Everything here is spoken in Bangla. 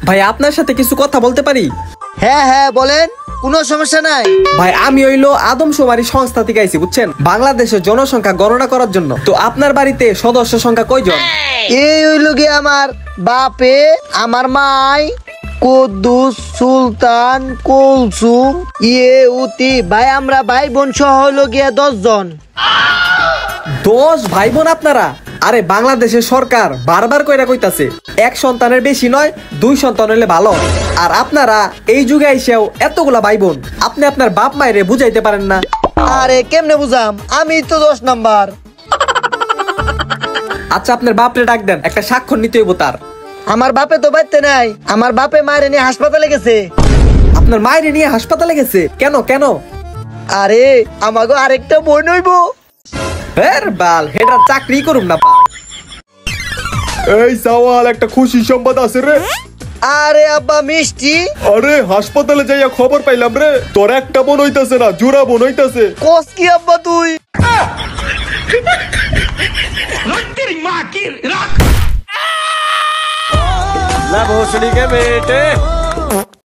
ভাই আপনার সাথে কিছু কথা বলতে পারি? হ্যাঁ হ্যাঁ বলেন, কোনো সমস্যা নাই। ভাই আমি হইলো আদমশুমারি সংস্থা থেকে আইছি বুঝছেন, বাংলাদেশের জনসংখ্যা গণনা করার জন্য। তো আপনার বাড়িতে সদস্য সংখ্যা কয়জন? এই হইল গিয়ে আমার বাপে, আমার মাই, কুদ্দুস, সুলতান, কুলসুম, উতি ভাই, আমরা ভাই বোন সহ হইল গিয়া 10 জন। 10 ভাই বোন আপনারা? আরে বাংলাদেশের সরকার বারবার কইরা কইতাছে এক সন্তানের বেশি নয়, 2 সন্তান হইলে ভালো। আর আপনারা এই যুগে আইসাও এতগুলা ভাই বোন, আপনি আপনার বাপ মায়েরে বুঝাইতে পারেন না? আরে কেমনে বুঝাম, আমি তো 10 নাম্বার। আচ্ছা আপনার বাপরে ডাক দেন, একটা স্বাক্ষর নিতে হইব তার। আমার বাপে তো বাড়তে নাই, আমার বাপে মায়ের নিয়ে হাসপাতালে গেছে। আপনার মায়ের নিয়ে হাসপাতালে গেছে? কেন কেন? আরে আমাগো আরেকটা বোন হইব। এর বাল হেডার চাকরি করুম না বাল। এই সাওয়াল, একটা খুশি সংবাদ আছে রে। আরে আব্বা মিষ্টি। আরে হাসপাতালে যাইয়া খবর পাইলাম রে, তোর একটা বোন হইতাছে না, জোড়া বোন হইতাছে। কোস কি আব্বা তুই? भोसड़ी के बेटे